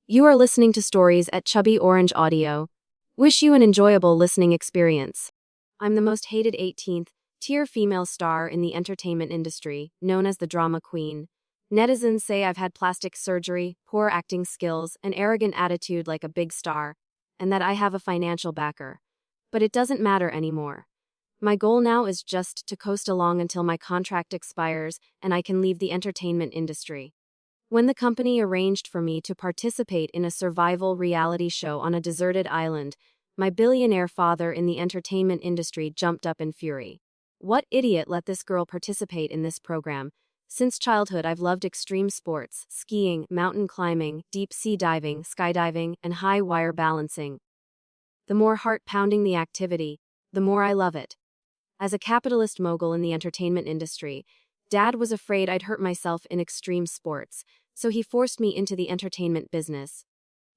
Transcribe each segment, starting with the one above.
You are listening to stories at Chubby Orange Audio. Wish you an enjoyable listening experience. I'm the most hated 18th tier female star in the entertainment industry, known as the drama queen. Netizens say I've had plastic surgery, poor acting skills, an arrogant attitude like a big star, and that I have a financial backer. But it doesn't matter anymore. My goal now is just to coast along until my contract expires and I can leave the entertainment industry. When the company arranged for me to participate in a survival reality show on a deserted island, my billionaire father in the entertainment industry jumped up in fury. What idiot let this girl participate in this program? Since childhood, I've loved extreme sports, skiing, mountain climbing, deep sea diving, skydiving, and high wire balancing. The more heart-pounding the activity, the more I love it. As a capitalist mogul in the entertainment industry, Dad was afraid I'd hurt myself in extreme sports, so he forced me into the entertainment business.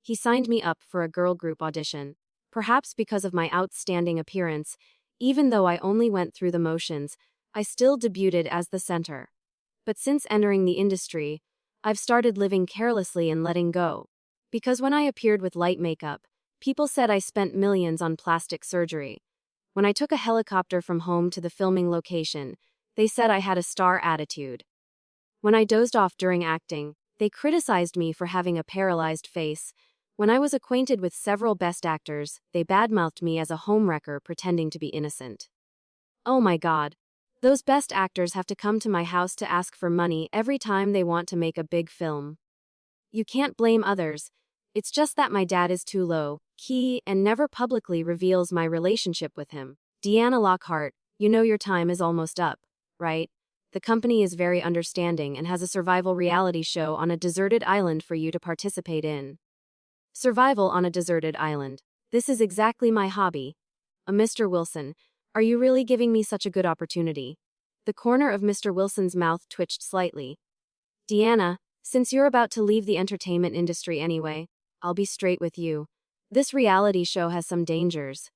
He signed me up for a girl group audition. Perhaps because of my outstanding appearance, even though I only went through the motions, I still debuted as the center. But since entering the industry, I've started living carelessly and letting go. Because when I appeared with light makeup, people said I spent millions on plastic surgery. When I took a helicopter from home to the filming location, they said I had a star attitude. When I dozed off during acting, they criticized me for having a paralyzed face. When I was acquainted with several best actors, they badmouthed me as a homewrecker pretending to be innocent. Oh my God. Those best actors have to come to my house to ask for money every time they want to make a big film. You can't blame others. It's just that my dad is too low key and never publicly reveals my relationship with him. Diana Lockhart, you know your time is almost up, right? The company is very understanding and has a survival reality show on a deserted island for you to participate in. Survival on a deserted island. This is exactly my hobby. Mr. Wilson, are you really giving me such a good opportunity? The corner of Mr. Wilson's mouth twitched slightly. Deanna, since you're about to leave the entertainment industry anyway, I'll be straight with you. This reality show has some dangers.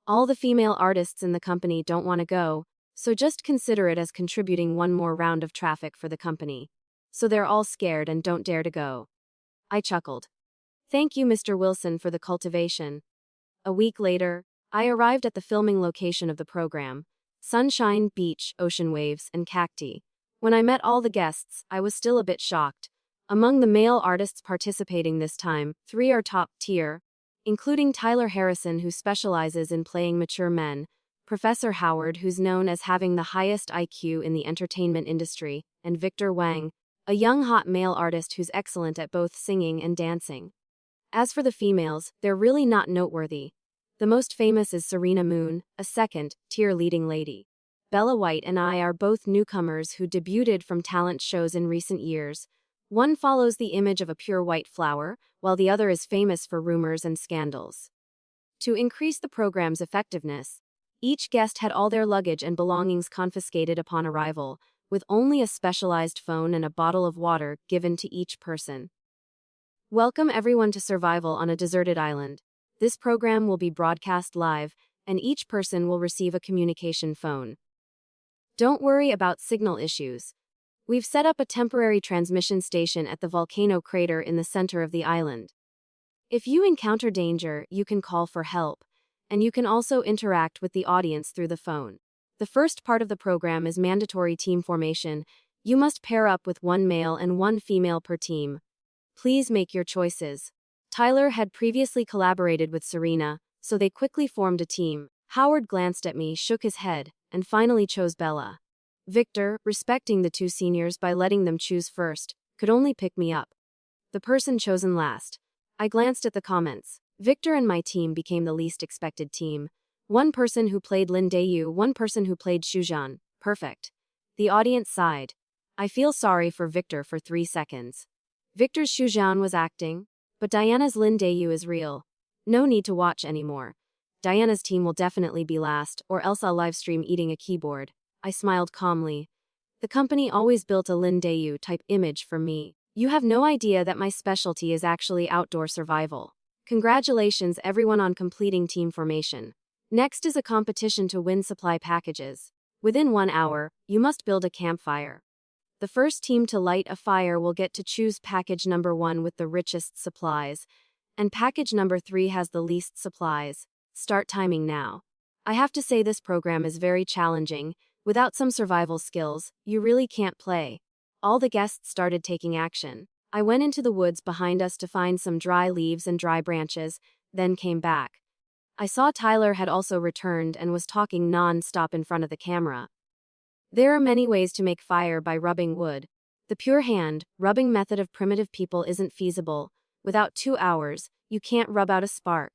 All the female artists in the company don't want to go, so just consider it as contributing one more round of traffic for the company. So they're all scared and don't dare to go. I chuckled. Thank you, Mr. Wilson, for the cultivation. A week later, I arrived at the filming location of the program. Sunshine, beach, ocean waves, and cacti. When I met all the guests, I was still a bit shocked. Among the male artists participating this time, 3 are top tier, including Tyler Harrison, who specializes in playing mature men, Professor Howard, who's known as having the highest IQ in the entertainment industry, and Victor Wang, a young hot male artist who's excellent at both singing and dancing. As for the females, they're really not noteworthy. The most famous is Serena Moon, a second-tier leading lady. Bella White and I are both newcomers who debuted from talent shows in recent years. One follows the image of a pure white flower, while the other is famous for rumors and scandals. To increase the program's effectiveness, each guest had all their luggage and belongings confiscated upon arrival, with only a specialized phone and a bottle of water given to each person. Welcome everyone to Survival on a Deserted Island. This program will be broadcast live, and each person will receive a communication phone. Don't worry about signal issues. We've set up a temporary transmission station at the volcano crater in the center of the island. If you encounter danger, you can call for help, and you can also interact with the audience through the phone. The first part of the program is mandatory team formation. You must pair up with 1 male and 1 female per team. Please make your choices. Tyler had previously collaborated with Serena, so they quickly formed a team. Howard glanced at me, shook his head, and finally chose Bella. Victor, respecting the 2 seniors by letting them choose first, could only pick me up. The person chosen last. I glanced at the comments. Victor and my team became the least expected team. 1 person who played Lin Dayu, 1 person who played Shujan. Perfect. The audience sighed. I feel sorry for Victor for 3 seconds. Victor's Shujan was acting, but Diana's Lin Dayu is real. No need to watch anymore. Diana's team will definitely be last, or else I'll livestream eating a keyboard. I smiled calmly. The company always built a Lin Dayu type image for me. You have no idea that my specialty is actually outdoor survival. Congratulations everyone on completing team formation. Next is a competition to win supply packages. Within 1 hour, you must build a campfire. The first team to light a fire will get to choose package number 1 with the richest supplies, and package number 3 has the least supplies. Start timing now. I have to say this program is very challenging. Without some survival skills, you really can't play. All the guests started taking action. I went into the woods behind us to find some dry leaves and dry branches, then came back. I saw Tyler had also returned and was talking non-stop in front of the camera. There are many ways to make fire by rubbing wood. The pure hand, rubbing method of primitive people isn't feasible. Without 2 hours, you can't rub out a spark.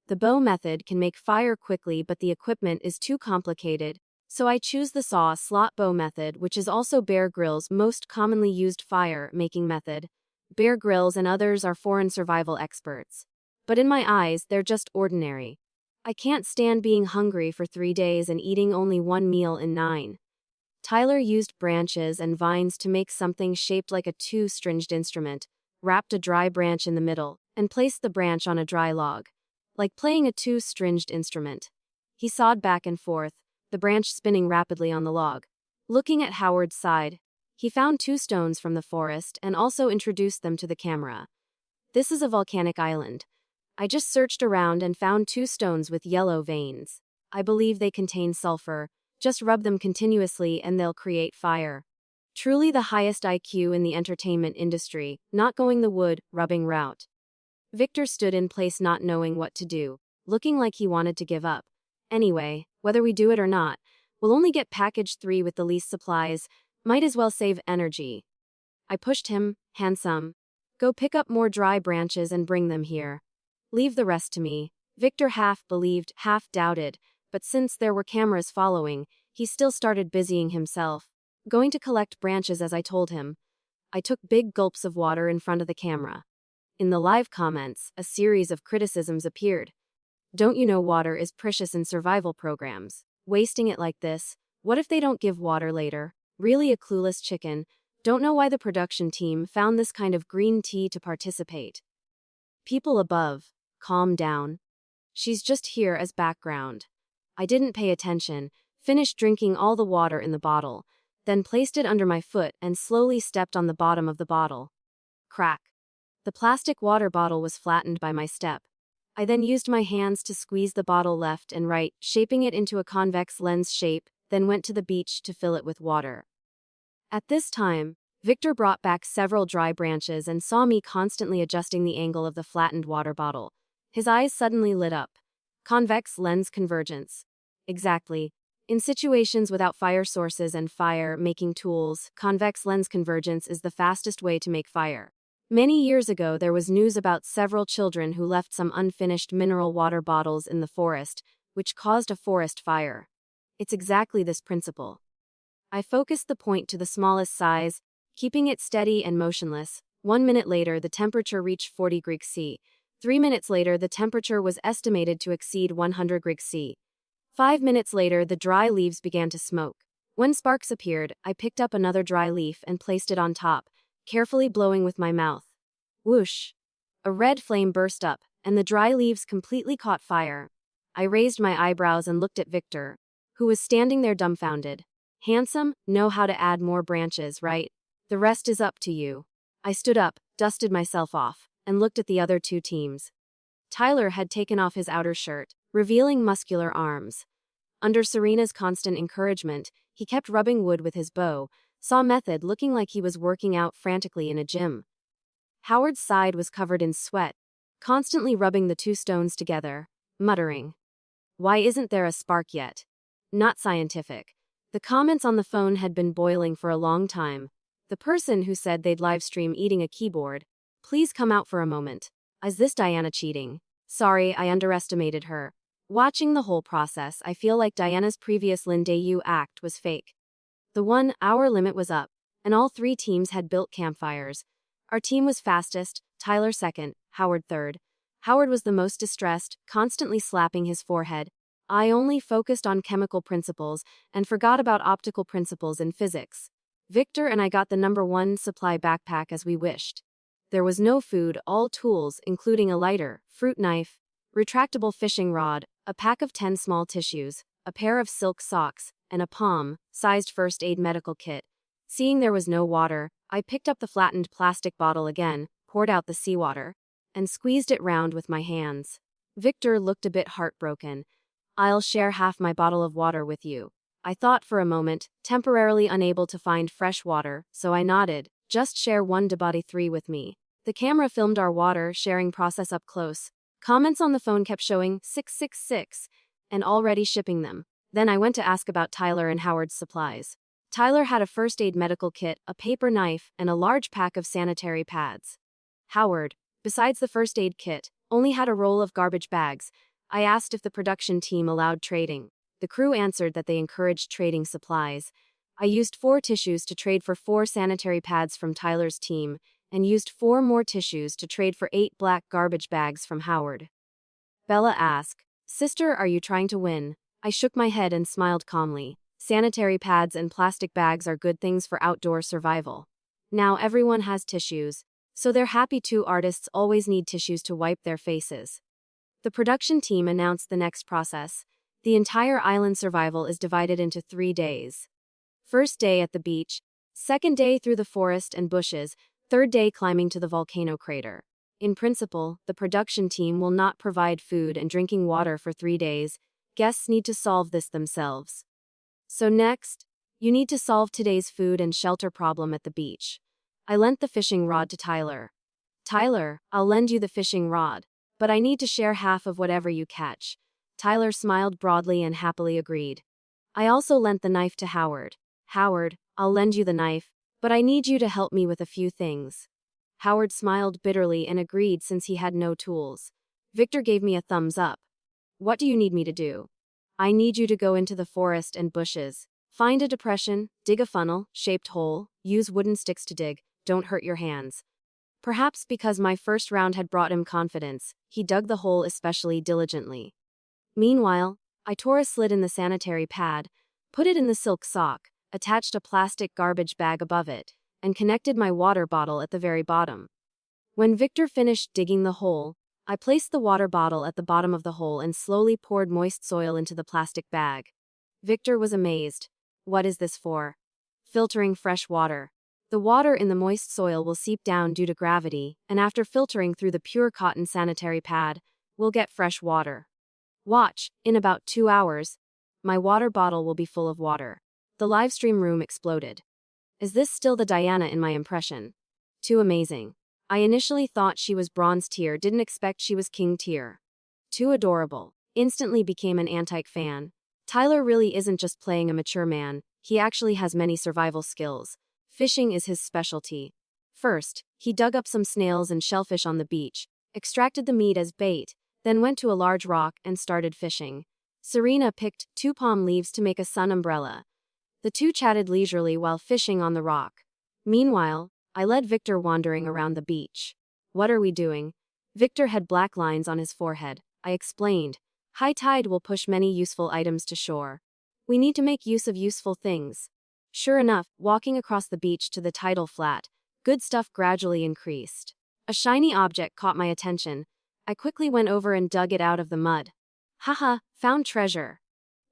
The bow method can make fire quickly, but the equipment is too complicated, so I choose the saw slot bow method, which is also Bear Grylls' most commonly used fire-making method. Bear Grylls and others are foreign survival experts. But in my eyes, they're just ordinary. I can't stand being hungry for 3 days and eating only 1 meal in 9. Tyler used branches and vines to make something shaped like a 2-stringed instrument, wrapped a dry branch in the middle, and placed the branch on a dry log. Like playing a 2-stringed instrument. He sawed back and forth, the branch spinning rapidly on the log. Looking at Howard's side, he found 2 stones from the forest and also introduced them to the camera. This is a volcanic island. I just searched around and found 2 stones with yellow veins. I believe they contain sulfur. Just rub them continuously and they'll create fire. Truly the highest IQ in the entertainment industry, not going the wood, rubbing route. Victor stood in place not knowing what to do, looking like he wanted to give up. Anyway, whether we do it or not, we'll only get package 3 with the least supplies, might as well save energy. I pushed him, handsome. Go pick up more dry branches and bring them here. Leave the rest to me. Victor half believed, half doubted, but since there were cameras following, he still started busying himself, going to collect branches as I told him. I took big gulps of water in front of the camera. In the live comments, a series of criticisms appeared. Don't you know water is precious in survival programs? Wasting it like this, what if they don't give water later? Really a clueless chicken. Don't know why the production team found this kind of green tea to participate. People above, calm down. She's just here as background. I didn't pay attention, finished drinking all the water in the bottle, then placed it under my foot and slowly stepped on the bottom of the bottle. Crack. The plastic water bottle was flattened by my step. I then used my hands to squeeze the bottle left and right, shaping it into a convex lens shape, then went to the beach to fill it with water. At this time, Victor brought back several dry branches and saw me constantly adjusting the angle of the flattened water bottle. His eyes suddenly lit up. Convex lens convergence. Exactly. In situations without fire sources and fire-making tools, convex lens convergence is the fastest way to make fire. Many years ago there was news about several children who left some unfinished mineral water bottles in the forest, which caused a forest fire. It's exactly this principle. I focused the point to the smallest size, keeping it steady and motionless. 1 minute later the temperature reached 40 degrees C. 3 minutes later the temperature was estimated to exceed 100 degrees C. 5 minutes later the dry leaves began to smoke. When sparks appeared, I picked up another dry leaf and placed it on top, carefully blowing with my mouth. Whoosh! A red flame burst up, and the dry leaves completely caught fire. I raised my eyebrows and looked at Victor, who was standing there dumbfounded. Handsome, know how to add more branches, right? The rest is up to you. I stood up, dusted myself off, and looked at the other 2 teams. Tyler had taken off his outer shirt, revealing muscular arms. Under Serena's constant encouragement, he kept rubbing wood with his bow, saw Method looking like he was working out frantically in a gym. Howard's side was covered in sweat, constantly rubbing the 2 stones together, muttering. Why isn't there a spark yet? Not scientific. The comments on the phone had been boiling for a long time. The person who said they'd livestream eating a keyboard. Please come out for a moment. Is this Diana cheating? Sorry, I underestimated her. Watching the whole process, I feel like Diana's previous Lin Dayu act was fake. The 1 hour limit was up, and all 3 teams had built campfires. Our team was fastest, Tyler second, Howard third. Howard was the most distressed, constantly slapping his forehead. I only focused on chemical principles and forgot about optical principles in physics. Victor and I got the number 1 supply backpack as we wished. There was no food, all tools, including a lighter, fruit knife, retractable fishing rod, a pack of 10 small tissues, a pair of silk socks, and a palm-sized first aid medical kit. Seeing there was no water, I picked up the flattened plastic bottle again, poured out the seawater, and squeezed it round with my hands. Victor looked a bit heartbroken. "I'll share half my bottle of water with you." I thought for a moment, temporarily unable to find fresh water, so I nodded. "Just share one body 3 with me." The camera filmed our water sharing process up close. Comments on the phone kept showing 666 and already shipping them. Then I went to ask about Tyler and Howard's supplies. Tyler had a first aid medical kit, a paper knife, and a large pack of sanitary pads. Howard, besides the first aid kit, only had a roll of garbage bags. I asked if the production team allowed trading. The crew answered that they encouraged trading supplies. I used 4 tissues to trade for 4 sanitary pads from Tyler's team, and used 4 more tissues to trade for 8 black garbage bags from Howard. Bella asked, "Sister, are you trying to win?" I shook my head and smiled calmly. Sanitary pads and plastic bags are good things for outdoor survival. Now everyone has tissues, so they're happy too. Artists always need tissues to wipe their faces. The production team announced the next process. The entire island survival is divided into 3 days. First day at the beach, second day through the forest and bushes, third day climbing to the volcano crater. In principle, the production team will not provide food and drinking water for 3 days. Guests need to solve this themselves. So next, you need to solve today's food and shelter problem at the beach. I lent the fishing rod to Tyler. "Tyler, I'll lend you the fishing rod, but I need to share half of whatever you catch." Tyler smiled broadly and happily agreed. I also lent the knife to Howard. "Howard, I'll lend you the knife, but I need you to help me with a few things." Howard smiled bitterly and agreed since he had no tools. Victor gave me a thumbs up. "What do you need me to do?" "I need you to go into the forest and bushes. Find a depression, dig a funnel-shaped hole, use wooden sticks to dig, don't hurt your hands." Perhaps because my first round had brought him confidence, he dug the hole especially diligently. Meanwhile, I tore a slit in the sanitary pad, put it in the silk sock, attached a plastic garbage bag above it, and connected my water bottle at the very bottom. When Victor finished digging the hole, I placed the water bottle at the bottom of the hole and slowly poured moist soil into the plastic bag. Victor was amazed. "What is this for?" "Filtering fresh water. The water in the moist soil will seep down due to gravity, and after filtering through the pure cotton sanitary pad, we'll get fresh water. Watch, in about 2 hours, my water bottle will be full of water." The livestream room exploded. Is this still the Diana in my impression? Too amazing. I initially thought she was bronze tier, didn't expect she was king tier. Too adorable. Instantly became an Antique fan. Tyler really isn't just playing a mature man, he actually has many survival skills. Fishing is his specialty. First, he dug up some snails and shellfish on the beach, extracted the meat as bait, then went to a large rock and started fishing. Serena picked 2 palm leaves to make a sun umbrella. The two chatted leisurely while fishing on the rock. Meanwhile, I led Victor wandering around the beach. "What are we doing?" Victor had black lines on his forehead. I explained. "High tide will push many useful items to shore. We need to make use of useful things." Sure enough, walking across the beach to the tidal flat, good stuff gradually increased. A shiny object caught my attention. I quickly went over and dug it out of the mud. Haha, found treasure.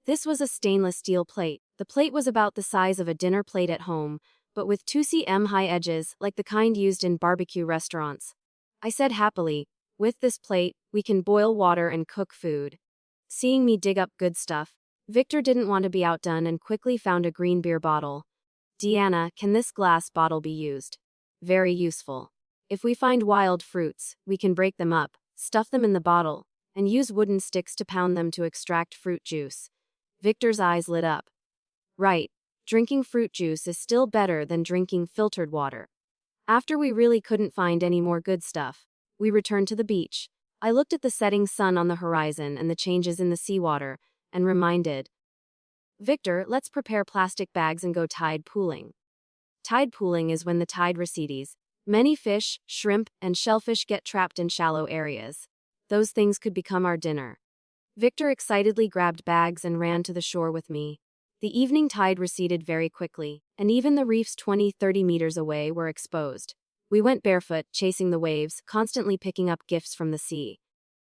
This was a stainless steel plate. The plate was about the size of a dinner plate at home, but with 2 cm high edges like the kind used in barbecue restaurants. I said happily, "With this plate, we can boil water and cook food." Seeing me dig up good stuff, Victor didn't want to be outdone and quickly found a green beer bottle. "Diana, can this glass bottle be used?" "Very useful. If we find wild fruits, we can break them up, stuff them in the bottle, and use wooden sticks to pound them to extract fruit juice." Victor's eyes lit up. "Right. Drinking fruit juice is still better than drinking filtered water." After we really couldn't find any more good stuff, we returned to the beach. I looked at the setting sun on the horizon and the changes in the seawater, and reminded Victor, "Let's prepare plastic bags and go tide pooling." Tide pooling is when the tide recedes. Many fish, shrimp, and shellfish get trapped in shallow areas. Those things could become our dinner. Victor excitedly grabbed bags and ran to the shore with me. The evening tide receded very quickly, and even the reefs 20-30 meters away were exposed. We went barefoot, chasing the waves, constantly picking up gifts from the sea.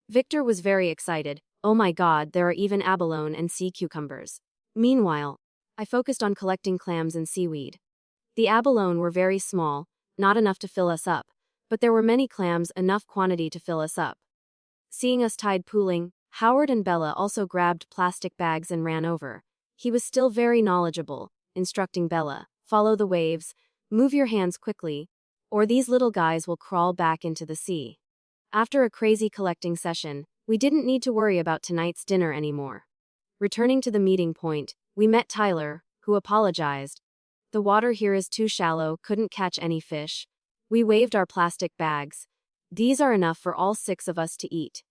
Victor was very excited. "Oh my god, there are even abalone and sea cucumbers." Meanwhile, I focused on collecting clams and seaweed. The abalone were very small, not enough to fill us up, but there were many clams, enough quantity to fill us up. Seeing us tied pooling, Howard and Bella also grabbed plastic bags and ran over. He was still very knowledgeable, instructing Bella, "Follow the waves, move your hands quickly, or these little guys will crawl back into the sea." After a crazy collecting session, we didn't need to worry about tonight's dinner anymore. Returning to the meeting point, we met Tyler, who apologized. "The water here is too shallow, couldn't catch any fish." We waved our plastic bags. "These are enough for all 6 of us to eat."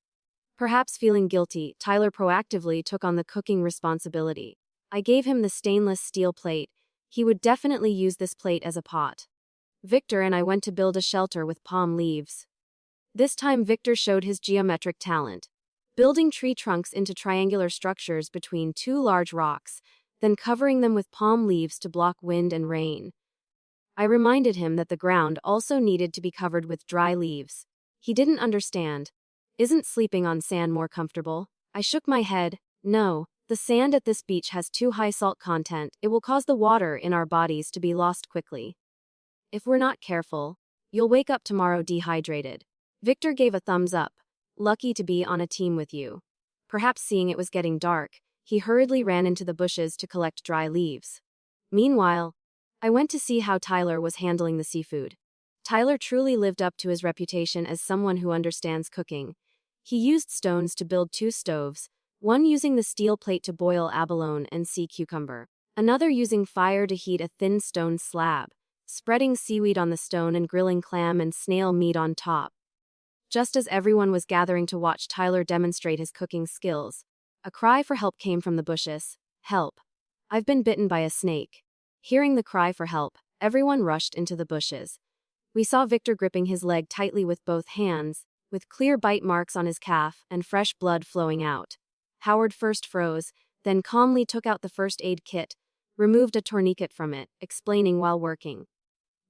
Perhaps feeling guilty, Tyler proactively took on the cooking responsibility. I gave him the stainless steel plate. He would definitely use this plate as a pot. Victor and I went to build a shelter with palm leaves. This time Victor showed his geometric talent, building tree trunks into triangular structures between 2 large rocks, then covering them with palm leaves to block wind and rain. I reminded him that the ground also needed to be covered with dry leaves. He didn't understand. "Isn't sleeping on sand more comfortable?" I shook my head. "No, the sand at this beach has too high salt content. It will cause the water in our bodies to be lost quickly. If we're not careful, you'll wake up tomorrow dehydrated." Victor gave a thumbs up. "Lucky to be on a team with you." Perhaps seeing it was getting dark, he hurriedly ran into the bushes to collect dry leaves. Meanwhile, I went to see how Tyler was handling the seafood. Tyler truly lived up to his reputation as someone who understands cooking. He used stones to build 2 stoves, one using the steel plate to boil abalone and sea cucumber, another using fire to heat a thin stone slab, spreading seaweed on the stone and grilling clam and snail meat on top. Just as everyone was gathering to watch Tyler demonstrate his cooking skills, a cry for help came from the bushes. "Help! I've been bitten by a snake." Hearing the cry for help, everyone rushed into the bushes. We saw Victor gripping his leg tightly with both hands, with clear bite marks on his calf and fresh blood flowing out. Howard first froze, then calmly took out the first aid kit, removed a tourniquet from it, explaining while working.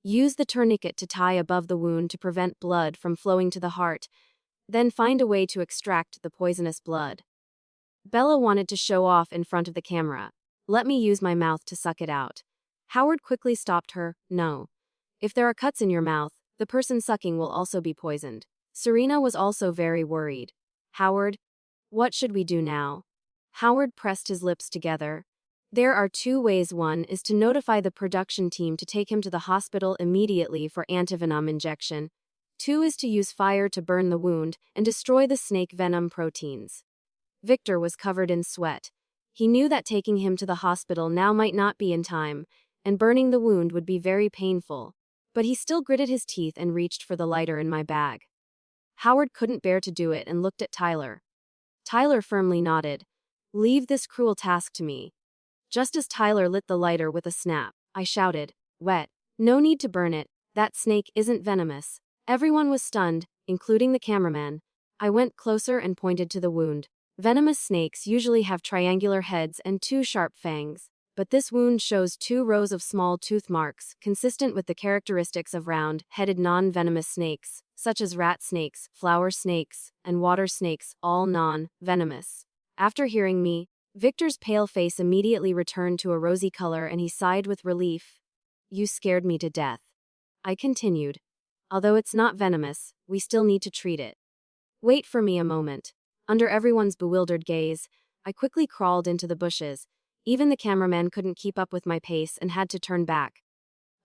"Use the tourniquet to tie above the wound to prevent blood from flowing to the heart, then find a way to extract the poisonous blood." Bella wanted to show off in front of the camera. "Let me use my mouth to suck it out." Howard quickly stopped her. "No. If there are cuts in your mouth, the person sucking will also be poisoned." Serena was also very worried. "Howard, what should we do now?" Howard pressed his lips together. "There are 2 ways. One is to notify the production team to take him to the hospital immediately for antivenom injection. 2 is to use fire to burn the wound and destroy the snake venom proteins." Victor was covered in sweat. He knew that taking him to the hospital now might not be in time, and burning the wound would be very painful. But he still gritted his teeth and reached for the lighter in my bag. Howard couldn't bear to do it and looked at Tyler. Tyler firmly nodded. "Leave this cruel task to me." Just as Tyler lit the lighter with a snap, I shouted, "Wet. No need to burn it. That snake isn't venomous." Everyone was stunned, including the cameraman. I went closer and pointed to the wound. Venomous snakes usually have triangular heads and 2 sharp fangs, but this wound shows 2 rows of small tooth marks, consistent with the characteristics of round-headed non-venomous snakes, such as rat snakes, flower snakes, and water snakes, all non-venomous. After hearing me, Victor's pale face immediately returned to a rosy color and he sighed with relief. "You scared me to death." I continued. "Although it's not venomous, we still need to treat it. Wait for me a moment." Under everyone's bewildered gaze, I quickly crawled into the bushes. Even the cameraman couldn't keep up with my pace and had to turn back.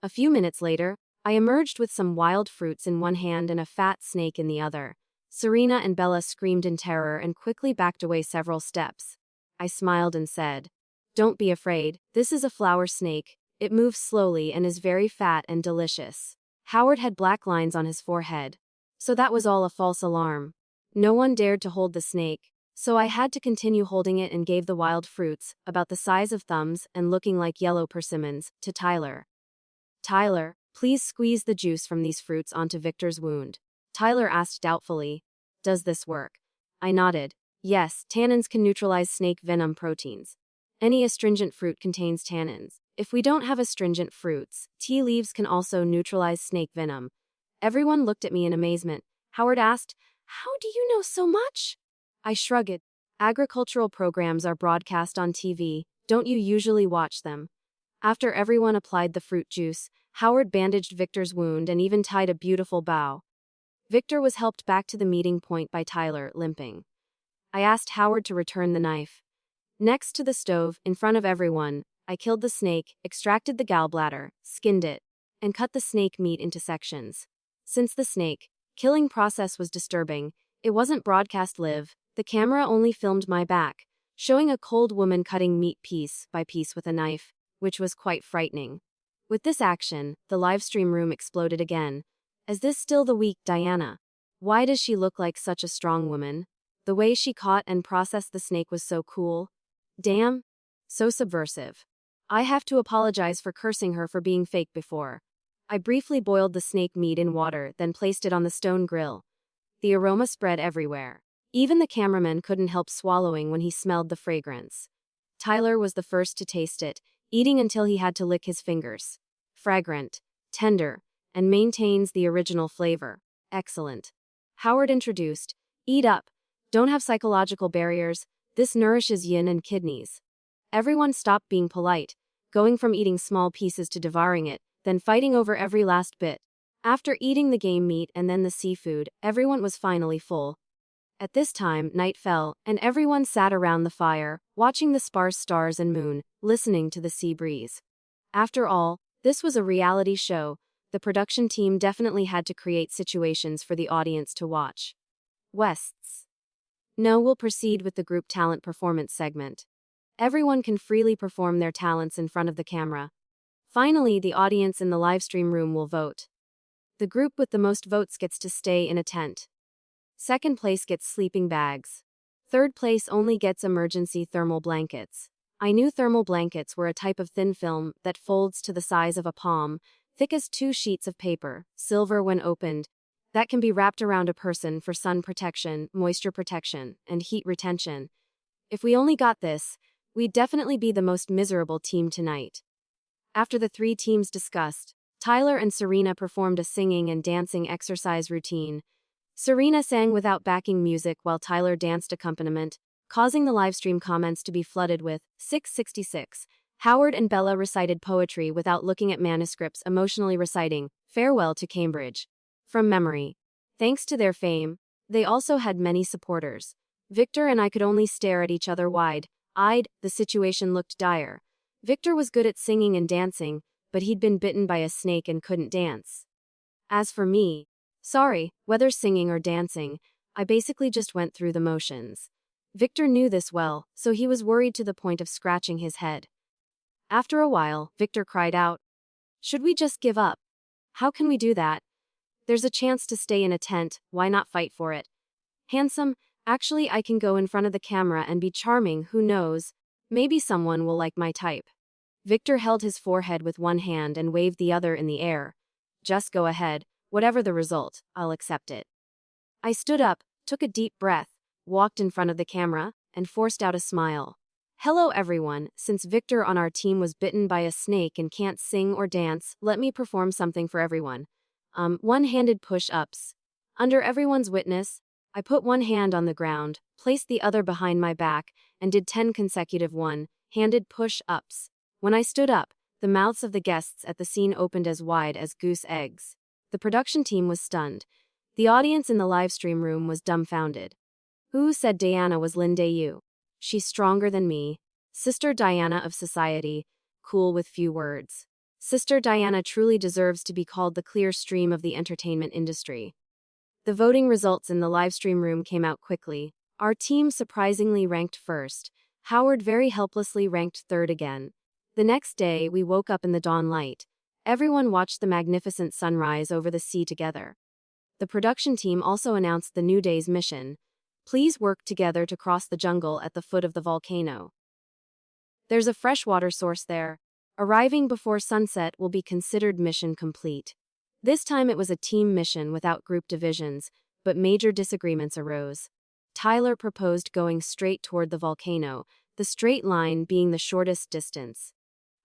A few minutes later, I emerged with some wild fruits in one hand and a fat snake in the other. Serena and Bella screamed in terror and quickly backed away several steps. I smiled and said, "Don't be afraid, this is a flower snake. It moves slowly and is very fat and delicious." Howard had black lines on his forehead. So that was all a false alarm. No one dared to hold the snake, so I had to continue holding it and gave the wild fruits, about the size of thumbs and looking like yellow persimmons, to Tyler. "Tyler, please squeeze the juice from these fruits onto Victor's wound." Tyler asked doubtfully, "Does this work?" I nodded. "Yes, tannins can neutralize snake venom proteins. Any astringent fruit contains tannins. If we don't have astringent fruits, tea leaves can also neutralize snake venom." Everyone looked at me in amazement. Howard asked, "How do you know so much?" I shrugged. "Agricultural programs are broadcast on TV. Don't you usually watch them?" After everyone applied the fruit juice, Howard bandaged Victor's wound and even tied a beautiful bow. Victor was helped back to the meeting point by Tyler, limping. I asked Howard to return the knife. Next to the stove, in front of everyone, I killed the snake, extracted the gallbladder, skinned it, and cut the snake meat into sections. Since the snake killing process was disturbing, it wasn't broadcast live, the camera only filmed my back, showing a cold woman cutting meat piece by piece with a knife, which was quite frightening. With this action, the livestream room exploded again. Is this still the weak Diana? Why does she look like such a strong woman? The way she caught and processed the snake was so cool. Damn. So subversive. I have to apologize for cursing her for being fake before. I briefly boiled the snake meat in water, then placed it on the stone grill. The aroma spread everywhere. Even the cameraman couldn't help swallowing when he smelled the fragrance. Tyler was the first to taste it, eating until he had to lick his fingers. Fragrant, tender, and maintains the original flavor. Excellent. Howard introduced, eat up. Don't have psychological barriers. This nourishes yin and kidneys. Everyone stopped being polite, going from eating small pieces to devouring it, then fighting over every last bit. After eating the game meat and then the seafood, everyone was finally full. At this time, night fell, and everyone sat around the fire, watching the sparse stars and moon, listening to the sea breeze. After all, this was a reality show. The production team definitely had to create situations for the audience to watch. Wests. Now we'll proceed with the group talent performance segment. Everyone can freely perform their talents in front of the camera. Finally, the audience in the livestream room will vote. The group with the most votes gets to stay in a tent. Second place gets sleeping bags. Third place only gets emergency thermal blankets. I knew thermal blankets were a type of thin film that folds to the size of a palm, thick as 2 sheets of paper, silver when opened, that can be wrapped around a person for sun protection, moisture protection, and heat retention. If we only got this, we'd definitely be the most miserable team tonight. After the 3 teams discussed, Tyler and Serena performed a singing and dancing exercise routine. Serena sang without backing music while Tyler danced accompaniment, causing the livestream comments to be flooded with 666. Howard and Bella recited poetry without looking at manuscripts, emotionally reciting Farewell to Cambridge from memory. Thanks to their fame, they also had many supporters. Victor and I could only stare at each other wide-eyed. The situation looked dire. Victor was good at singing and dancing, but he'd been bitten by a snake and couldn't dance. As for me, sorry, whether singing or dancing, I basically just went through the motions. Victor knew this well, so he was worried to the point of scratching his head. After a while, Victor cried out, "Should we just give up? How can we do that? There's a chance to stay in a tent, why not fight for it? Handsome, actually I can go in front of the camera and be charming, who knows? Maybe someone will like my type." Victor held his forehead with one hand and waved the other in the air. "Just go ahead, whatever the result, I'll accept it." I stood up, took a deep breath, walked in front of the camera, and forced out a smile. "Hello everyone, since Victor on our team was bitten by a snake and can't sing or dance, let me perform something for everyone. One-handed push-ups. Under everyone's witness, I put one hand on the ground, placed the other behind my back, and did 10 consecutive one-handed push-ups. When I stood up, the mouths of the guests at the scene opened as wide as goose eggs. The production team was stunned. The audience in the livestream room was dumbfounded. Who said Diana was Lin Dayu? She's stronger than me. Sister Diana of society, cool with few words. Sister Diana truly deserves to be called the clear stream of the entertainment industry. The voting results in the livestream room came out quickly. Our team surprisingly ranked first. Howard very helplessly ranked third again. The next day, we woke up in the dawn light. Everyone watched the magnificent sunrise over the sea together. The production team also announced the new day's mission. Please work together to cross the jungle at the foot of the volcano. There's a freshwater source there. Arriving before sunset will be considered mission complete. This time it was a team mission without group divisions, but major disagreements arose. Tyler proposed going straight toward the volcano, the straight line being the shortest distance.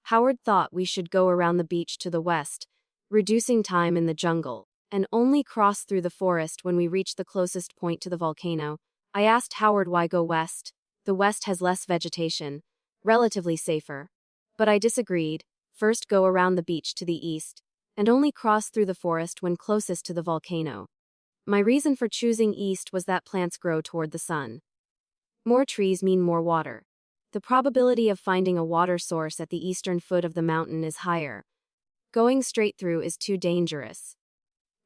Howard thought we should go around the beach to the west, reducing time in the jungle, and only cross through the forest when we reached the closest point to the volcano. I asked Howard why go west. The west has less vegetation, relatively safer. But I disagreed. First go around the beach to the east. and only cross through the forest when closest to the volcano. My reason for choosing east was that plants grow toward the sun. More trees mean more water. The probability of finding a water source at the eastern foot of the mountain is higher. Going straight through is too dangerous.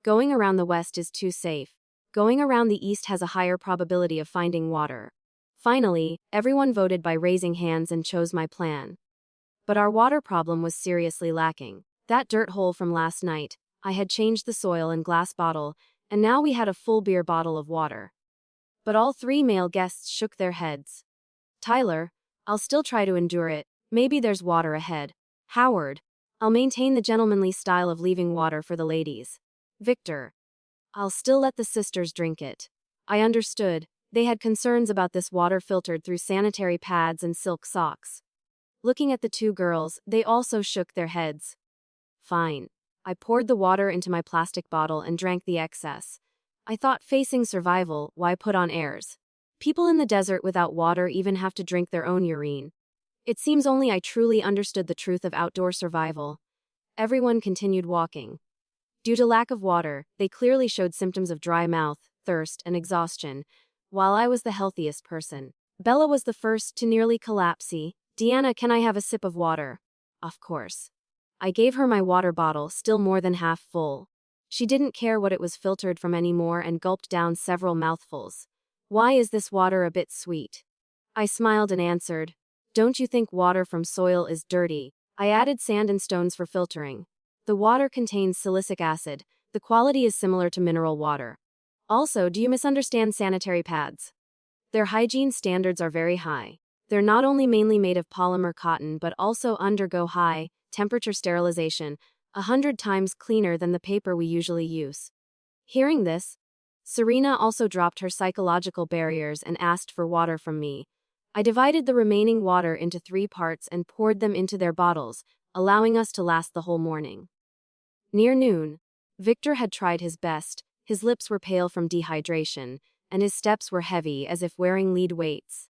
Going around the west is too safe. Going around the east has a higher probability of finding water. Finally, everyone voted by raising hands and chose my plan. But our water problem was seriously lacking. That dirt hole from last night, I had changed the soil and glass bottle, and now we had a full beer bottle of water. But all three male guests shook their heads. Tyler, I'll still try to endure it, maybe there's water ahead. Howard, I'll maintain the gentlemanly style of leaving water for the ladies. Victor, I'll still let the sisters drink it. I understood, they had concerns about this water filtered through sanitary pads and silk socks. Looking at the two girls, they also shook their heads. Fine. I poured the water into my plastic bottle and drank the excess. I thought, facing survival, why put on airs? People in the desert without water even have to drink their own urine. It seems only I truly understood the truth of outdoor survival. Everyone continued walking. Due to lack of water, they clearly showed symptoms of dry mouth, thirst, and exhaustion, while I was the healthiest person. Bella was the first to nearly collapse. Diana, can I have a sip of water? Of course. I gave her my water bottle, still more than half full. She didn't care what it was filtered from anymore and gulped down several mouthfuls. Why is this water a bit sweet? I smiled and answered, don't you think water from soil is dirty? I added sand and stones for filtering. The water contains silicic acid. The quality is similar to mineral water. Also, do you misunderstand sanitary pads? Their hygiene standards are very high. They're not only mainly made of polymer cotton but also undergo high temperature sterilization, 100 times cleaner than the paper we usually use. Hearing this, Serena also dropped her psychological barriers and asked for water from me. I divided the remaining water into 3 parts and poured them into their bottles, allowing us to last the whole morning. Near noon, Victor had tried his best. His lips were pale from dehydration, and his steps were heavy as if wearing lead weights.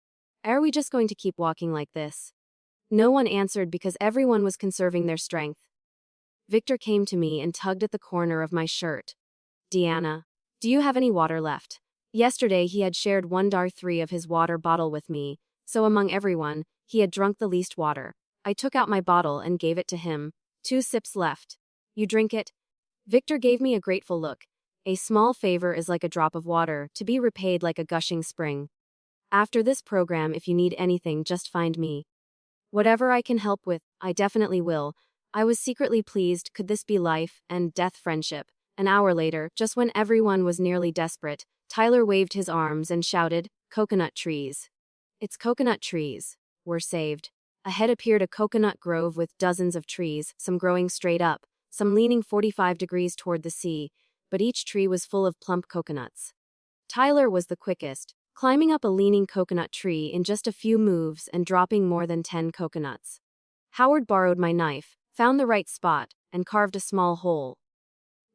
Are we just going to keep walking like this? No one answered because everyone was conserving their strength. Victor came to me and tugged at the corner of my shirt. Diana, do you have any water left? Yesterday he had shared 1/3 of his water bottle with me, so among everyone, he had drunk the least water. I took out my bottle and gave it to him. 2 sips left. You drink it? Victor gave me a grateful look. A small favor is like a drop of water, to be repaid like a gushing spring. After this program, if you need anything, just find me. Whatever I can help with, I definitely will. I was secretly pleased. Could this be life and death friendship? An hour later, just when everyone was nearly desperate, Tyler waved his arms and shouted, coconut trees. It's coconut trees. We're saved. Ahead appeared a coconut grove with dozens of trees, some growing straight up, some leaning 45 degrees toward the sea, but each tree was full of plump coconuts. Tyler was the quickest, climbing up a leaning coconut tree in just a few moves and dropping more than 10 coconuts. Howard borrowed my knife, found the right spot, and carved a small hole.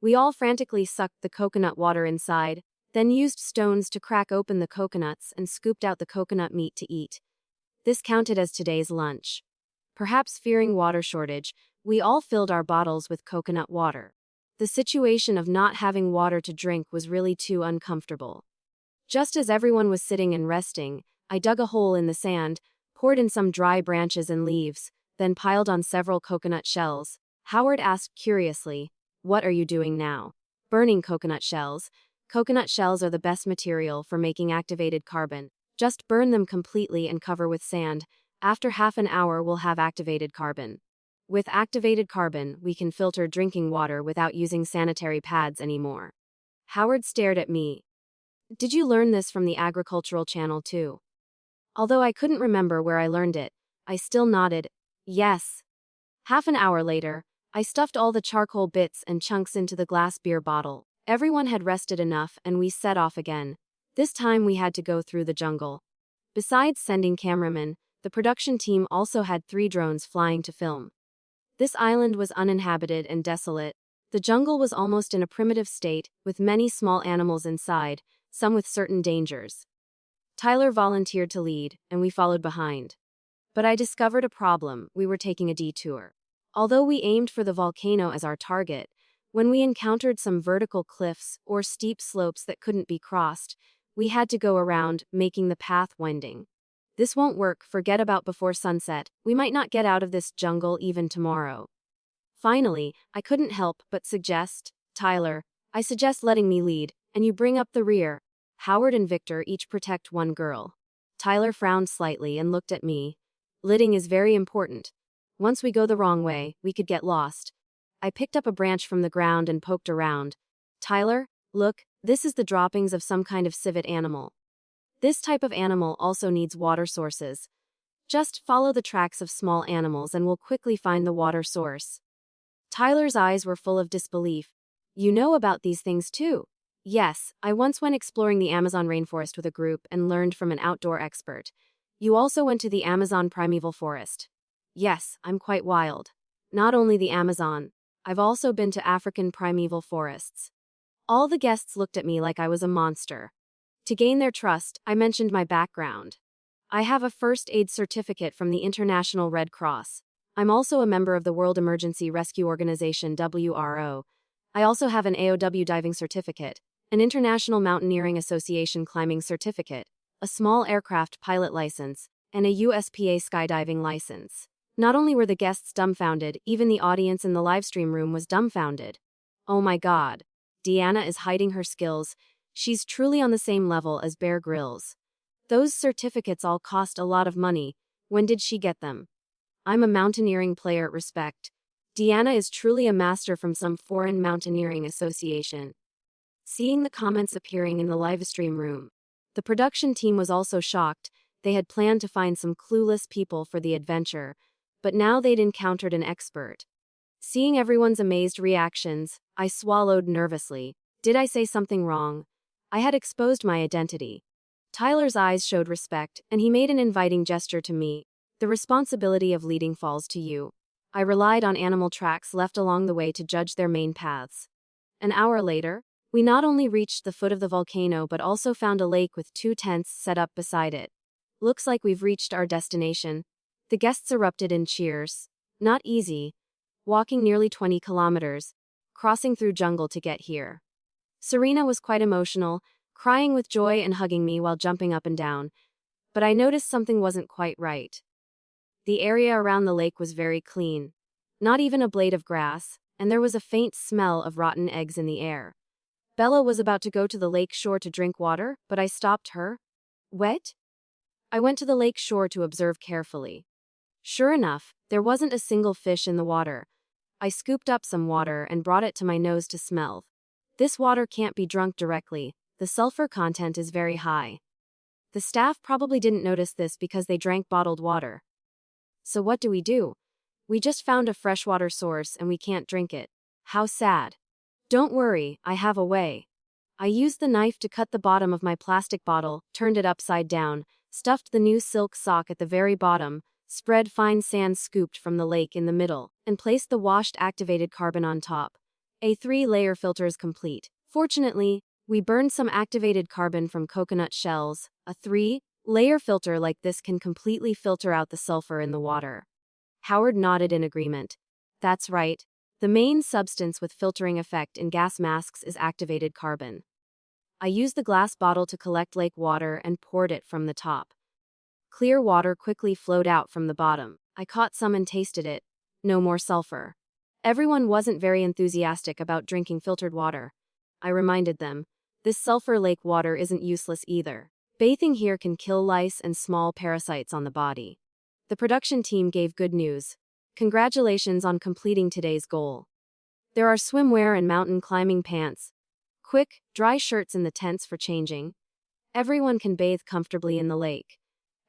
We all frantically sucked the coconut water inside, then used stones to crack open the coconuts and scooped out the coconut meat to eat. This counted as today's lunch. Perhaps fearing water shortage, we all filled our bottles with coconut water. The situation of not having water to drink was really too uncomfortable. Just as everyone was sitting and resting, I dug a hole in the sand, poured in some dry branches and leaves, then piled on several coconut shells. Howard asked curiously, "What are you doing now?" "Burning coconut shells. Coconut shells are the best material for making activated carbon. Just burn them completely and cover with sand. After half an hour we'll have activated carbon. With activated carbon, we can filter drinking water without using sanitary pads anymore." Howard stared at me. "Did you learn this from the Agricultural Channel too?" Although I couldn't remember where I learned it, I still nodded, yes. Half an hour later, I stuffed all the charcoal bits and chunks into the glass beer bottle. Everyone had rested enough and we set off again. This time we had to go through the jungle. Besides sending cameramen, the production team also had 3 drones flying to film. This island was uninhabited and desolate. The jungle was almost in a primitive state, with many small animals inside, some with certain dangers. Tyler volunteered to lead, and we followed behind. But I discovered a problem. We were taking a detour. Although we aimed for the volcano as our target, when we encountered some vertical cliffs or steep slopes that couldn't be crossed, we had to go around, making the path winding. This won't work, forget about before sunset, we might not get out of this jungle even tomorrow. Finally, I couldn't help but suggest, Tyler, I suggest letting me lead, and you bring up the rear. Howard and Victor each protect one girl. Tyler frowned slightly and looked at me. Leading is very important. Once we go the wrong way, we could get lost. I picked up a branch from the ground and poked around. Tyler, look, this is the droppings of some kind of civet animal. This type of animal also needs water sources. Just follow the tracks of small animals and we'll quickly find the water source. Tyler's eyes were full of disbelief. You know about these things too? Yes, I once went exploring the Amazon rainforest with a group and learned from an outdoor expert. You also went to the Amazon primeval forest. Yes, I'm quite wild. Not only the Amazon, I've also been to African primeval forests. All the guests looked at me like I was a monster. To gain their trust, I mentioned my background. I have a first aid certificate from the International Red Cross. I'm also a member of the World Emergency Rescue Organization WRO. I also have an AOW diving certificate, an International Mountaineering Association climbing certificate, a small aircraft pilot license, and a USPA skydiving license. Not only were the guests dumbfounded, even the audience in the livestream room was dumbfounded. Oh my God. Diana is hiding her skills. She's truly on the same level as Bear Grylls. Those certificates all cost a lot of money. When did she get them? I'm a mountaineering player at Respect. Diana is truly a master from some foreign mountaineering association. Seeing the comments appearing in the livestream room, the production team was also shocked. They had planned to find some clueless people for the adventure, but now they'd encountered an expert. Seeing everyone's amazed reactions, I swallowed nervously. Did I say something wrong? I had exposed my identity. Tyler's eyes showed respect, and he made an inviting gesture to me. The responsibility of leading falls to you. I relied on animal tracks left along the way to judge their main paths. An hour later, we not only reached the foot of the volcano but also found a lake with 2 tents set up beside it. Looks like we've reached our destination. The guests erupted in cheers. Not easy. Walking nearly 20 kilometers, crossing through jungle to get here. Serena was quite emotional, crying with joy and hugging me while jumping up and down. But I noticed something wasn't quite right. The area around the lake was very clean. Not even a blade of grass, and there was a faint smell of rotten eggs in the air. Bella was about to go to the lake shore to drink water, but I stopped her. Wet? I went to the lake shore to observe carefully. Sure enough, there wasn't a single fish in the water. I scooped up some water and brought it to my nose to smell. This water can't be drunk directly. The sulfur content is very high. The staff probably didn't notice this because they drank bottled water. So what do? We just found a freshwater source and we can't drink it. How sad. Don't worry, I have a way. I used the knife to cut the bottom of my plastic bottle, turned it upside down, stuffed the new silk sock at the very bottom, spread fine sand scooped from the lake in the middle, and placed the washed activated carbon on top. A 3-layer filter is complete. Fortunately, we burned some activated carbon from coconut shells. A 3-layer filter like this can completely filter out the sulfur in the water. Howard nodded in agreement. That's right. The main substance with filtering effect in gas masks is activated carbon. I used the glass bottle to collect lake water and poured it from the top. Clear water quickly flowed out from the bottom. I caught some and tasted it. No more sulfur. Everyone wasn't very enthusiastic about drinking filtered water. I reminded them, this sulfur lake water isn't useless either. Bathing here can kill lice and small parasites on the body. The production team gave good news. Congratulations on completing today's goal. There are swimwear and mountain climbing pants. Quick, dry shirts in the tents for changing. Everyone can bathe comfortably in the lake.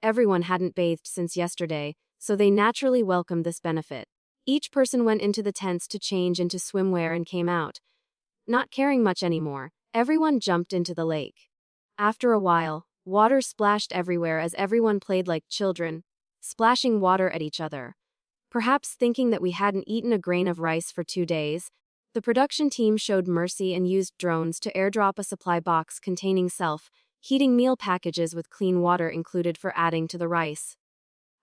Everyone hadn't bathed since yesterday, so they naturally welcomed this benefit. Each person went into the tents to change into swimwear and came out. Not caring much anymore, everyone jumped into the lake. After a while, water splashed everywhere as everyone played like children, splashing water at each other. Perhaps thinking that we hadn't eaten a grain of rice for 2 days, the production team showed mercy and used drones to airdrop a supply box containing self-heating meal packages with clean water included for adding to the rice.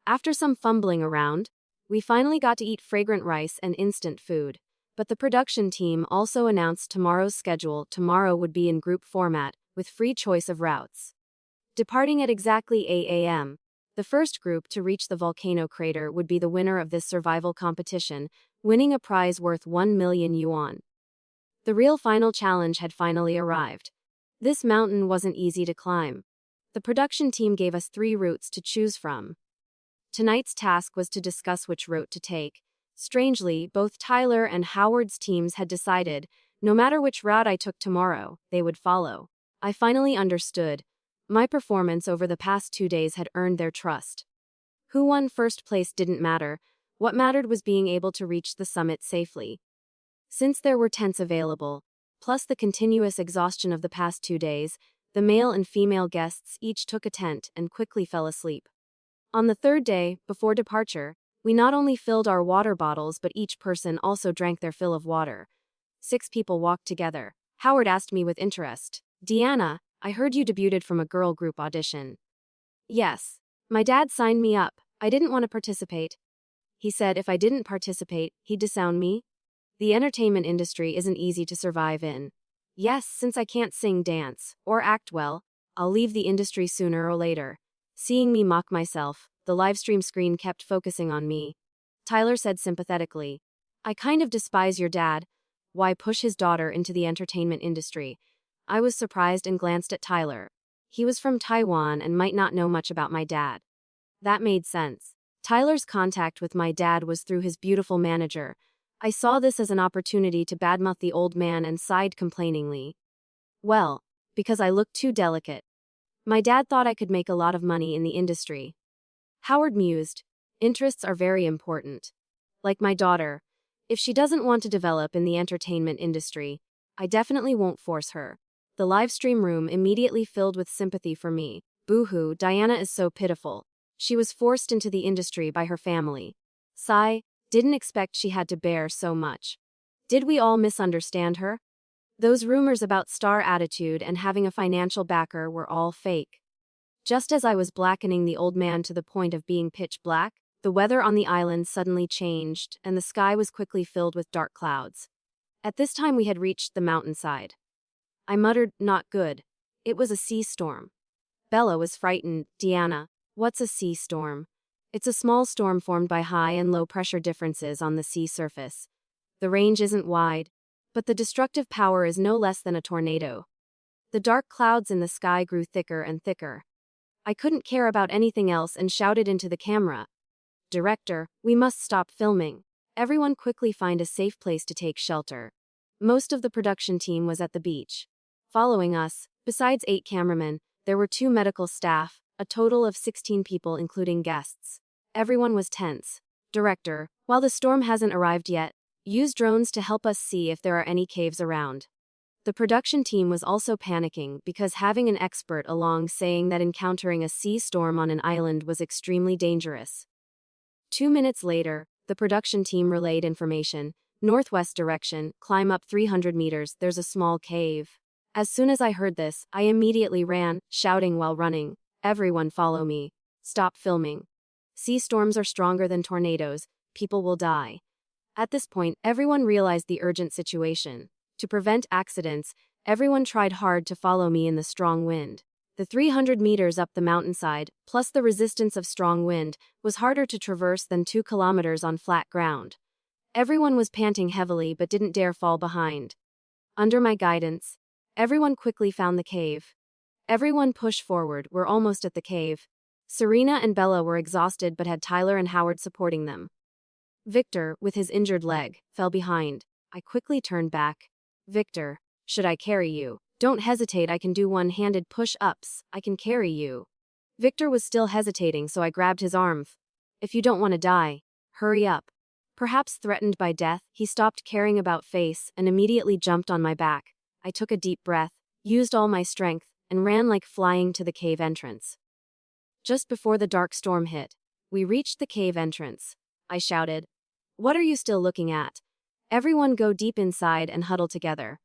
After some fumbling around, We finally got to eat fragrant rice and instant food. But the production team also announced tomorrow's schedule. Tomorrow would be in group format, with free choice of routes. Departing at exactly 8 a.m., the first group to reach the volcano crater would be the winner of this survival competition, winning a prize worth 1 million yuan. The real final challenge had finally arrived. This mountain wasn't easy to climb. The production team gave us 3 routes to choose from. Tonight's task was to discuss which route to take. Strangely, both Tyler and Howard's teams had decided, no matter which route I took tomorrow, they would follow. I finally understood. My performance over the past 2 days had earned their trust. Who won first place didn't matter. What mattered was being able to reach the summit safely. Since there were tents available, plus the continuous exhaustion of the past 2 days, the male and female guests each took a tent and quickly fell asleep. On the 3rd day, before departure, we not only filled our water bottles but each person also drank their fill of water. 6 people walked together. Howard asked me with interest, "Diana, I heard you debuted from a girl group audition." "Yes. My dad signed me up. I didn't want to participate. He said if I didn't participate, he'd disown me. The entertainment industry isn't easy to survive in. Yes, since I can't sing, dance, or act well, I'll leave the industry sooner or later." Seeing me mock myself, the livestream screen kept focusing on me. Tyler said sympathetically, "I kind of despise your dad. Why push his daughter into the entertainment industry?" I was surprised and glanced at Tyler. He was from Taiwan and might not know much about my dad. That made sense. Tyler's contact with my dad was through his beautiful manager. I saw this as an opportunity to badmouth the old man and sighed complainingly. Well, because I looked too delicate. My dad thought I could make a lot of money in the industry. Howard mused, "Interests are very important. Like my daughter, if she doesn't want to develop in the entertainment industry, I definitely won't force her." The livestream room immediately filled with sympathy for me. Boo-hoo, Diana is so pitiful. She was forced into the industry by her family. Sigh, didn't expect she had to bear so much. Did we all misunderstand her? Those rumors about star attitude and having a financial backer were all fake. Just as I was blackening the old man to the point of being pitch black, the weather on the island suddenly changed, and the sky was quickly filled with dark clouds. At this time we had reached the mountainside. I muttered, "Not good." It was a sea storm. Bella was frightened. "Diana, what's a sea storm?" "It's a small storm formed by high and low pressure differences on the sea surface. The range isn't wide, but the destructive power is no less than a tornado." The dark clouds in the sky grew thicker and thicker. I couldn't care about anything else and shouted into the camera, "Director, we must stop filming. Everyone quickly find a safe place to take shelter." Most of the production team was at the beach. Following us, besides 8 cameramen, there were 2 medical staff, a total of 16 people including guests. Everyone was tense. "Director, while the storm hasn't arrived yet, use drones to help us see if there are any caves around." The production team was also panicking because having an expert along saying that encountering a sea storm on an island was extremely dangerous. 2 minutes later, the production team relayed information. "Northwest direction, climb up 300 meters, there's a small cave." As soon as I heard this, I immediately ran, shouting while running, "Everyone follow me. Stop filming. Sea storms are stronger than tornadoes, people will die." At this point, everyone realized the urgent situation. To prevent accidents, everyone tried hard to follow me in the strong wind. The 300 meters up the mountainside, plus the resistance of strong wind, was harder to traverse than 2 kilometers on flat ground. Everyone was panting heavily but didn't dare fall behind. Under my guidance, everyone quickly found the cave. Everyone pushed forward, we're almost at the cave. Serena and Bella were exhausted but had Tyler and Howard supporting them. Victor, with his injured leg, fell behind. I quickly turned back. "Victor, should I carry you?" "Don't hesitate, I can do one-handed push-ups, I can carry you." Victor was still hesitating, so I grabbed his arm. "If you don't want to die, hurry up." Perhaps threatened by death, he stopped caring about face and immediately jumped on my back. I took a deep breath, used all my strength, and ran like flying to the cave entrance. Just before the dark storm hit, we reached the cave entrance. I shouted, "What are you still looking at? Everyone go deep inside and huddle together."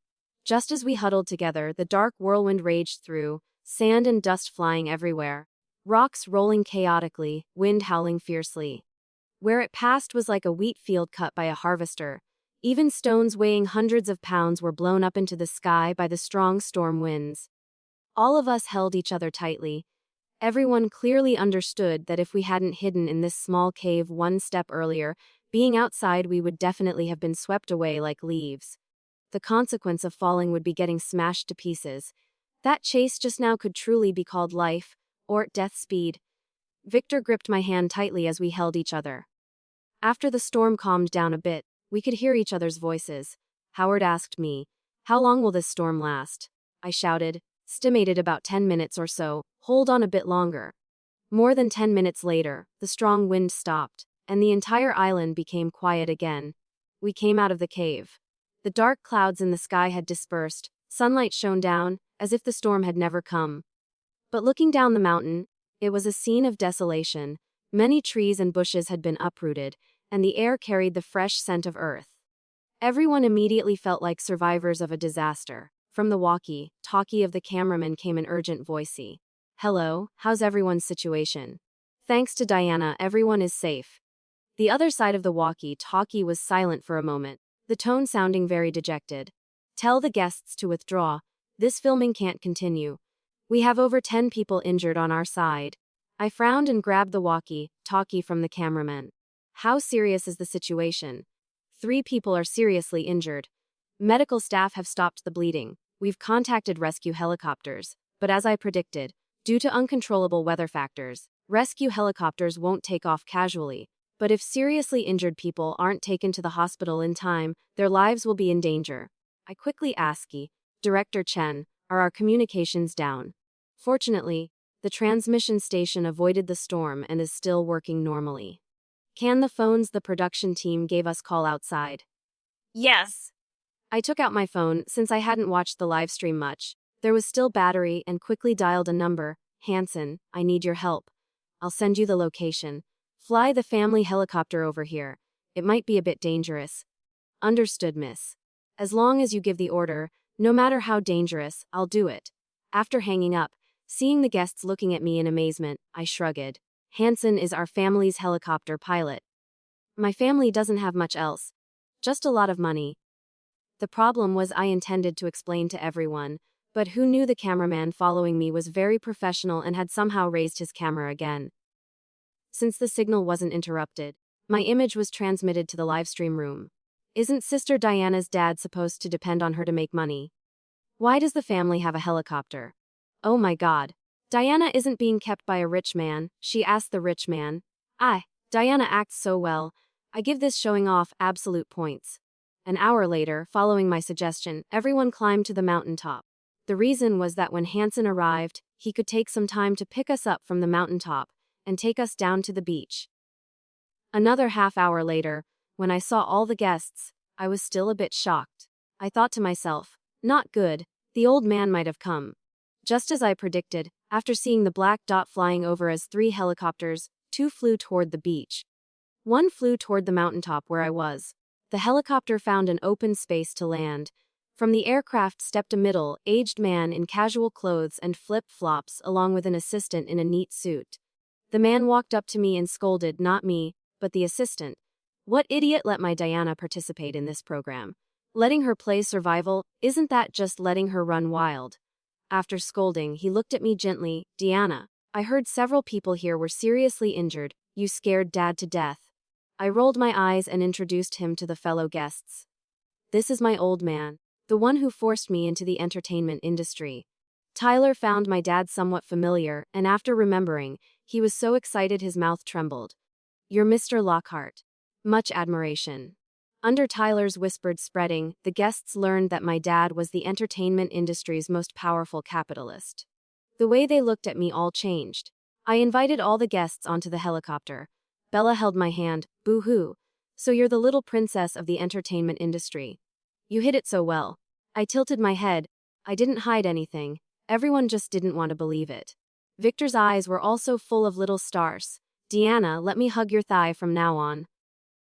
Just as we huddled together, the dark whirlwind raged through, sand and dust flying everywhere, rocks rolling chaotically, wind howling fiercely. Where it passed was like a wheat field cut by a harvester. Even stones weighing hundreds of pounds were blown up into the sky by the strong storm winds. All of us held each other tightly. Everyone clearly understood that if we hadn't hidden in this small cave one step earlier, being outside we would definitely have been swept away like leaves. The consequence of falling would be getting smashed to pieces. That chase just now could truly be called life, or death speed. Victor gripped my hand tightly as we held each other. After the storm calmed down a bit, we could hear each other's voices. Howard asked me, "How long will this storm last?" I shouted, "Estimated about 10 minutes or so, hold on a bit longer." More than 10 minutes later, the strong wind stopped, and the entire island became quiet again. We came out of the cave. The dark clouds in the sky had dispersed, sunlight shone down, as if the storm had never come. But looking down the mountain, it was a scene of desolation. Many trees and bushes had been uprooted, and the air carried the fresh scent of earth. Everyone immediately felt like survivors of a disaster. From the walkie-talkie of the cameraman came an urgent voicey. "Hello, how's everyone's situation?" "Thanks to Diana, everyone is safe." The other side of the walkie-talkie was silent for a moment, the tone sounding very dejected. "Tell the guests to withdraw. This filming can't continue. We have over 10 people injured on our side." I frowned and grabbed the walkie-talkie from the cameraman. "How serious is the situation?" 3 people are seriously injured. Medical staff have stopped the bleeding. We've contacted rescue helicopters, but as I predicted, due to uncontrollable weather factors, rescue helicopters won't take off casually. But if seriously injured people aren't taken to the hospital in time, their lives will be in danger. I quickly asked Director Chen, "Are our communications down?" Fortunately, the transmission station avoided the storm and is still working normally. "Can the phones the production team gave us call outside?" Yes. I took out my phone since I hadn't watched the live stream much. There was still battery and quickly dialed a number. "Hanson, I need your help. I'll send you the location. Fly the family helicopter over here. It might be a bit dangerous." "Understood, miss. As long as you give the order, no matter how dangerous, I'll do it." After hanging up, seeing the guests looking at me in amazement, I shrugged. "Hanson is our family's helicopter pilot." "My family doesn't have much else. Just a lot of money." The problem was I intended to explain to everyone, but who knew the cameraman following me was very professional and had somehow raised his camera again. Since the signal wasn't interrupted, my image was transmitted to the livestream room. "Isn't Sister Diana's dad supposed to depend on her to make money? Why does the family have a helicopter?" "Oh my God. Diana isn't being kept by a rich man," she asked the rich man. Diana acts so well. I give this showing off absolute points." An hour later, following my suggestion, everyone climbed to the mountaintop. The reason was that when Hanson arrived, he could take some time to pick us up from the mountaintop and take us down to the beach. Another half-hour later, when I saw all the guests, I was still a bit shocked. I thought to myself, not good, the old man might have come. Just as I predicted, after seeing the black dot flying over as 3 helicopters, 2 flew toward the beach. 1 flew toward the mountaintop where I was. The helicopter found an open space to land. From the aircraft stepped a middle-aged man in casual clothes and flip-flops along with an assistant in a neat suit. The man walked up to me and scolded, not me, but the assistant. "What idiot let my Diana participate in this program? Letting her play survival, isn't that just letting her run wild?" After scolding, he looked at me gently. "Diana, I heard several people here were seriously injured. You scared Dad to death." I rolled my eyes and introduced him to the fellow guests. "This is my old man, the one who forced me into the entertainment industry." Tyler found my dad somewhat familiar, and after remembering, he was so excited his mouth trembled. "You're Mr. Lockhart." Much admiration. Under Tyler's whispered spreading, the guests learned that my dad was the entertainment industry's most powerful capitalist. The way they looked at me all changed. I invited all the guests onto the helicopter. Bella held my hand. "Boo-hoo. So you're the little princess of the entertainment industry. You hid it so well." I tilted my head. I didn't hide anything. Everyone just didn't want to believe it. Victor's eyes were also full of little stars. "Diana, let me hug your thigh from now on."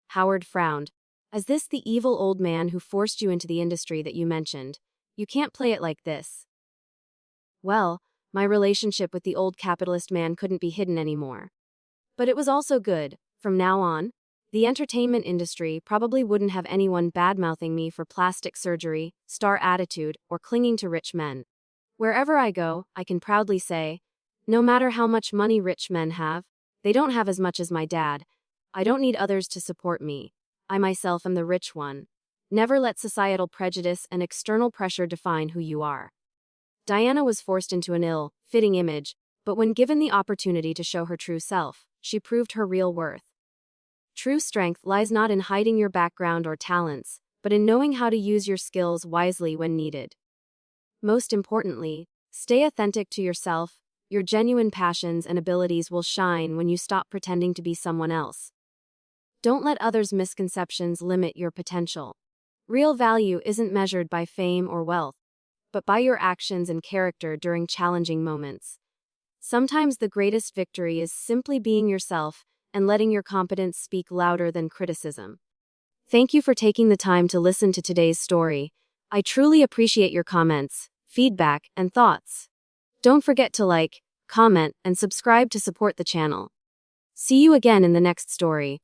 Howard frowned. "Is this the evil old man who forced you into the industry that you mentioned? You can't play it like this." Well, my relationship with the old capitalist man couldn't be hidden anymore. But it was also good. From now on, The entertainment industry probably wouldn't have anyone bad-mouthing me for plastic surgery, star attitude, or clinging to rich men. Wherever I go, I can proudly say, no matter how much money rich men have, they don't have as much as my dad. I don't need others to support me. I myself am the rich one. Never let societal prejudice and external pressure define who you are. Diana was forced into an ill-fitting image, but when given the opportunity to show her true self, she proved her real worth. True strength lies not in hiding your background or talents, but in knowing how to use your skills wisely when needed. Most importantly, stay authentic to yourself. Your genuine passions and abilities will shine when you stop pretending to be someone else. Don't let others' misconceptions limit your potential. Real value isn't measured by fame or wealth, but by your actions and character during challenging moments. Sometimes the greatest victory is simply being yourself and letting your competence speak louder than criticism. Thank you for taking the time to listen to today's story. I truly appreciate your comments, feedback, and thoughts. Don't forget to like, comment, and subscribe to support the channel. See you again in the next story.